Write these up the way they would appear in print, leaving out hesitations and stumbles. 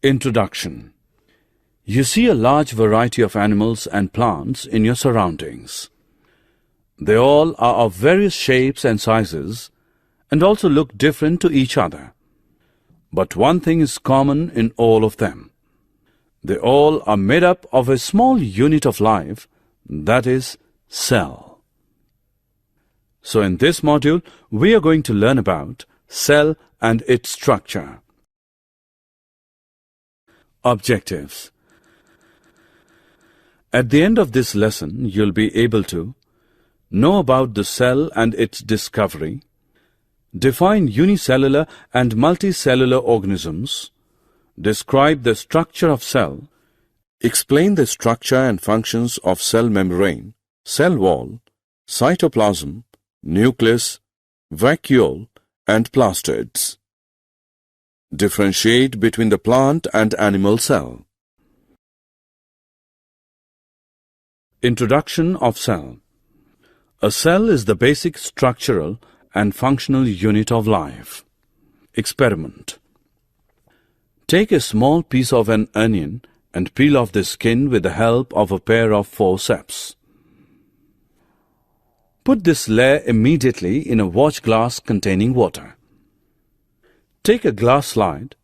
Introduction. You see a large variety of animals and plants in your surroundings. They all are of various shapes and sizes and also look different to each other. But one thing is common in all of them. They all are made up of a small unit of life, that is, cell. So in this module, we are going to learn about cell and its structure. Objectives. At the end of this lesson, you'll be able to know about the cell and its discovery, define unicellular and multicellular organisms, describe the structure of cell, explain the structure and functions of cell membrane, cell wall, cytoplasm, nucleus, vacuole, and plastids. Differentiate between the plant and animal cell. Introduction of cell. A cell is the basic structural and functional unit of life. Experiment. Take a small piece of an onion and peel off the skin with the help of a pair of forceps. Put this layer immediately in a watch glass containing water. Take a glass slide,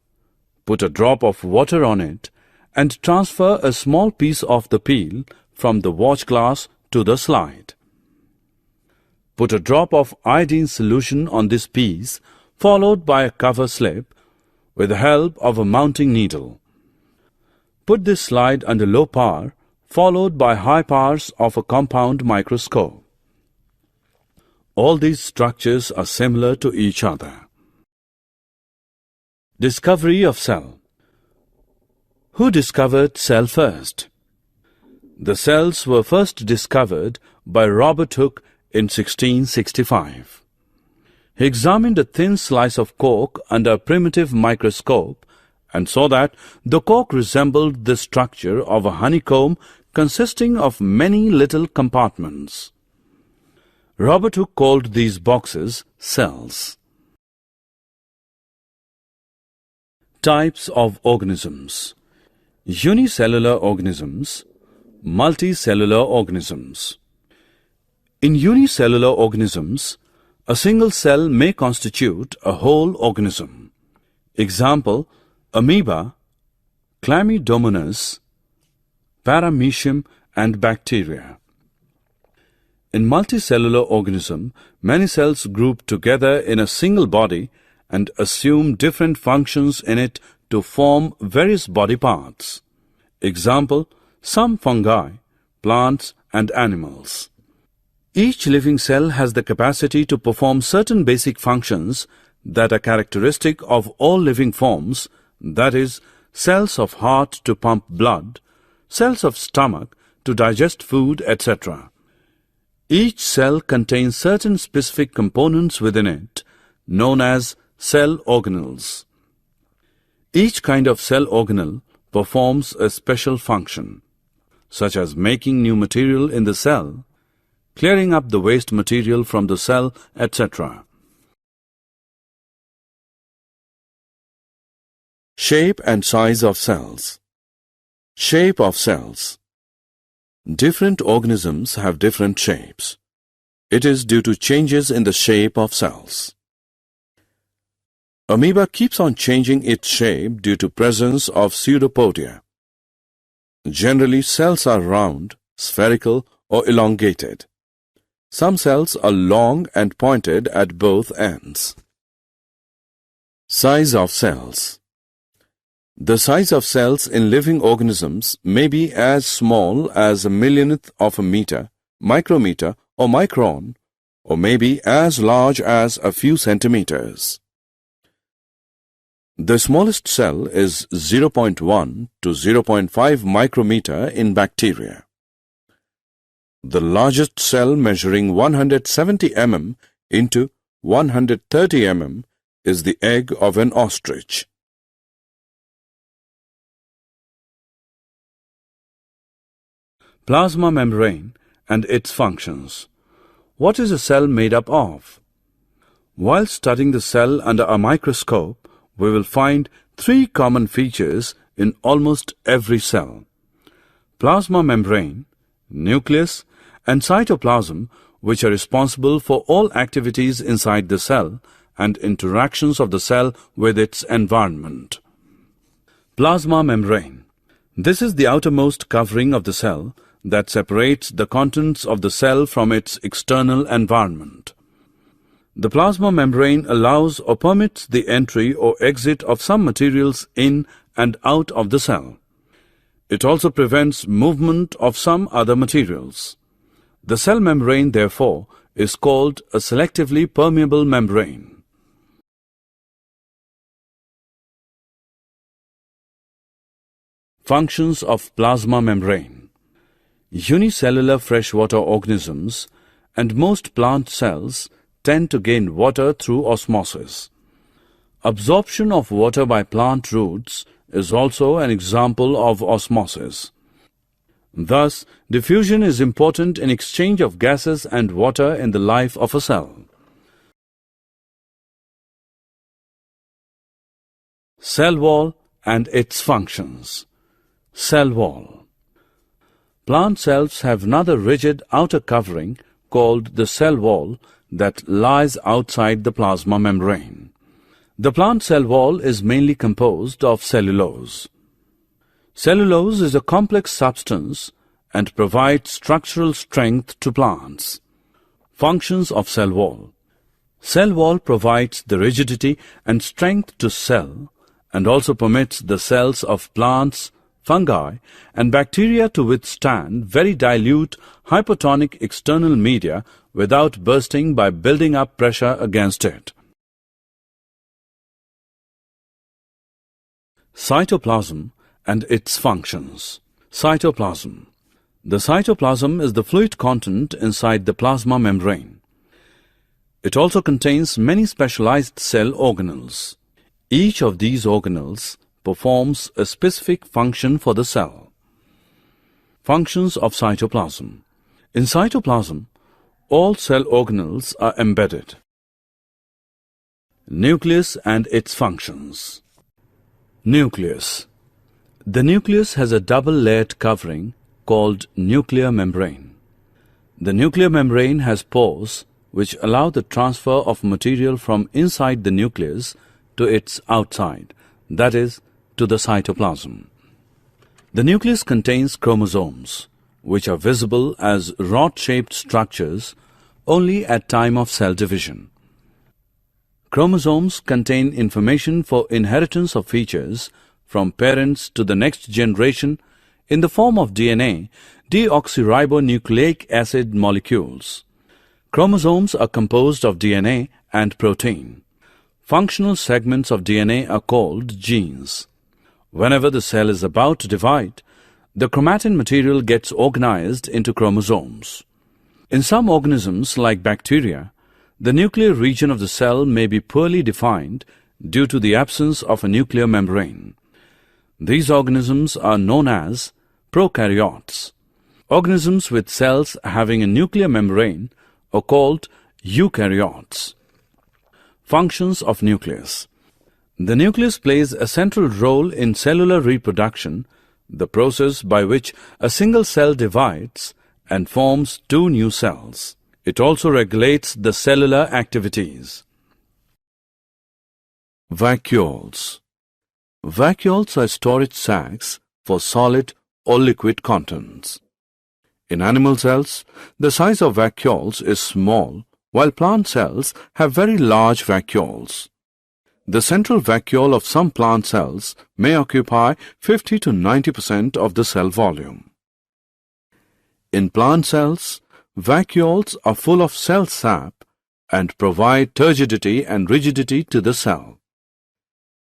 put a drop of water on it, and transfer a small piece of the peel from the watch glass to the slide. Put a drop of iodine solution on this piece, followed by a cover slip with the help of a mounting needle. Put this slide under low power, followed by high powers of a compound microscope. All these structures are similar to each other. Discovery of cell. Who discovered cell first? The cells were first discovered by Robert Hooke in 1665. He examined a thin slice of cork under a primitive microscope and saw that the cork resembled the structure of a honeycomb consisting of many little compartments. Robert Hooke called these boxes cells. Types of organisms. Unicellular organisms, multicellular organisms. In unicellular organisms, a single cell may constitute a whole organism. Example, amoeba, chlamydomonas, paramecium, and bacteria. In multicellular organism, many cells group together in a single body and assume different functions in it to form various body parts. Example, some fungi, plants, and animals. Each living cell has the capacity to perform certain basic functions that are characteristic of all living forms, that is, cells of heart to pump blood, cells of stomach to digest food, etc. Each cell contains certain specific components within it, known as cell organelles. Each kind of cell organelle performs a special function, such as making new material in the cell, clearing up the waste material from the cell, etc. Shape and size of cells. Shape of cells. Different organisms have different shapes. It is due to changes in the shape of cells. Amoeba keeps on changing its shape due to presence of pseudopodia. Generally, cells are round, spherical, or elongated. Some cells are long and pointed at both ends. Size of cells. The size of cells in living organisms may be as small as a millionth of a meter, micrometer, or micron, or may be as large as a few centimeters. The smallest cell is 0.1 to 0.5 micrometer in bacteria. The largest cell, measuring 170 mm into 130 mm, is the egg of an ostrich. Plasma membrane and its functions. What is a cell made up of? While studying the cell under a microscope, we will find three common features in almost every cell. Plasma membrane, nucleus, and cytoplasm, which are responsible for all activities inside the cell and interactions of the cell with its environment. Plasma membrane. This is the outermost covering of the cell that separates the contents of the cell from its external environment. The plasma membrane allows or permits the entry or exit of some materials in and out of the cell. It also prevents movement of some other materials. The cell membrane, therefore, is called a selectively permeable membrane. Functions of plasma membrane. Unicellular freshwater organisms and most plant cells tend to gain water through osmosis. Absorption of water by plant roots is also an example of osmosis. Thus, diffusion is important in exchange of gases and water in the life of a cell. Cell wall and its functions. Cell wall. Plant cells have another rigid outer covering called the cell wall that lies outside the plasma membrane. The plant cell wall is mainly composed of cellulose. Cellulose is a complex substance and provides structural strength to plants. Functions of cell wall. Cell wall provides the rigidity and strength to cell and also permits the cells of plants, fungi, and bacteria to withstand very dilute hypotonic external media without bursting by building up pressure against it. Cytoplasm and its functions. Cytoplasm. The cytoplasm is the fluid content inside the plasma membrane. It also contains many specialized cell organelles. Each of these organelles performs a specific function for the cell. Functions of cytoplasm. In cytoplasm, all cell organelles are embedded. Nucleus and its functions. Nucleus. The nucleus has a double-layered covering called nuclear membrane. The nuclear membrane has pores which allow the transfer of material from inside the nucleus to its outside, that is, to the cytoplasm. The nucleus contains chromosomes, which are visible as rod-shaped structures only at time of cell division. Chromosomes contain information for inheritance of features from parents to the next generation in the form of DNA, deoxyribonucleic acid molecules. Chromosomes are composed of DNA and protein. Functional segments of DNA are called genes. Whenever the cell is about to divide, the chromatin material gets organized into chromosomes. In some organisms, like bacteria, the nuclear region of the cell may be poorly defined due to the absence of a nuclear membrane. These organisms are known as prokaryotes. Organisms with cells having a nuclear membrane are called eukaryotes. Functions of nucleus. The nucleus plays a central role in cellular reproduction, the process by which a single cell divides and forms two new cells. It also regulates the cellular activities. Vacuoles. Vacuoles are storage sacs for solid or liquid contents. In animal cells, the size of vacuoles is small, while plant cells have very large vacuoles. The central vacuole of some plant cells may occupy 50 to 90% of the cell volume. In plant cells, vacuoles are full of cell sap and provide turgidity and rigidity to the cell.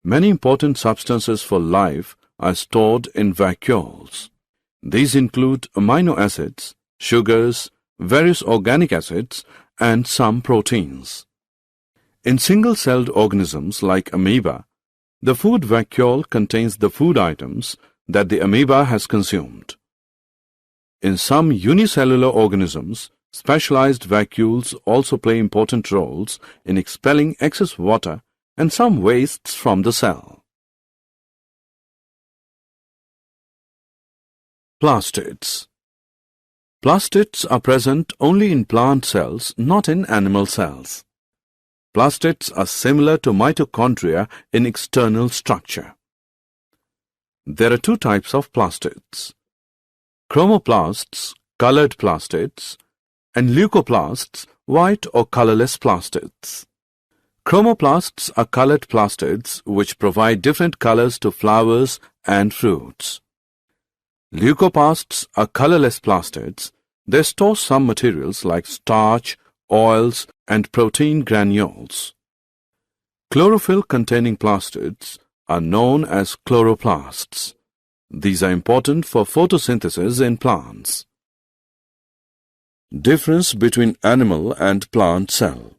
Many important substances for life are stored in vacuoles. These include amino acids, sugars, various organic acids, and some proteins. In single-celled organisms like amoeba, the food vacuole contains the food items that the amoeba has consumed. In some unicellular organisms, specialized vacuoles also play important roles in expelling excess water and some wastes from the cell. Plastids. Plastids are present only in plant cells, not in animal cells. Plastids are similar to mitochondria in external structure. There are two types of plastids: chromoplasts, colored plastids, and leucoplasts, white or colorless plastids. Chromoplasts are colored plastids which provide different colors to flowers and fruits. Leucoplasts are colorless plastids. They store some materials like starch, oils, and protein granules. Chlorophyll-containing plastids are known as chloroplasts. These are important for photosynthesis in plants. Difference between animal and plant cell.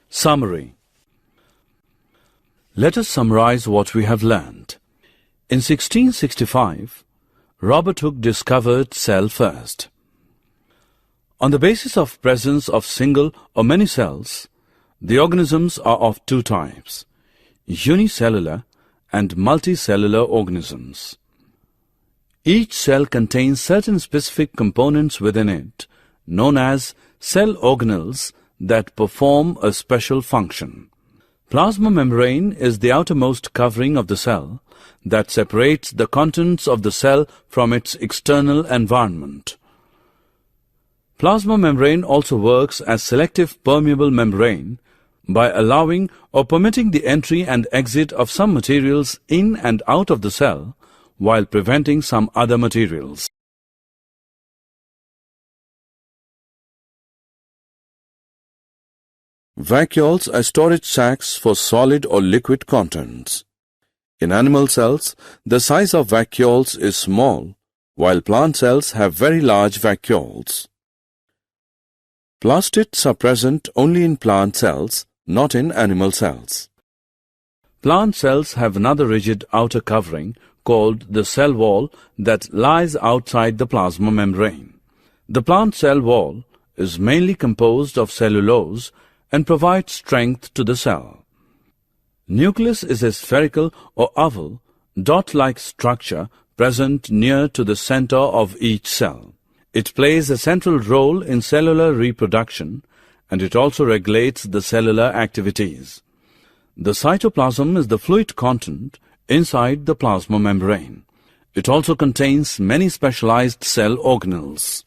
Summary. Let us summarize what we have learned. In 1665, Robert Hooke discovered cell first. On the basis of presence of single or many cells, the organisms are of two types: unicellular and multicellular organisms. Each cell contains certain specific components within it, known as cell organelles, that perform a special function. Plasma membrane is the outermost covering of the cell that separates the contents of the cell from its external environment. Plasma membrane also works as selective permeable membrane by allowing or permitting the entry and exit of some materials in and out of the cell while preventing some other materials. Vacuoles are storage sacs for solid or liquid contents. In animal cells, the size of vacuoles is small, while plant cells have very large vacuoles. Plastids are present only in plant cells, not in animal cells. Plant cells have another rigid outer covering called the cell wall that lies outside the plasma membrane. The plant cell wall is mainly composed of cellulose and provides strength to the cell. Nucleus is a spherical or oval, dot-like structure present near to the center of each cell. It plays a central role in cellular reproduction, and it also regulates the cellular activities. The cytoplasm is the fluid content inside the plasma membrane. It also contains many specialized cell organelles.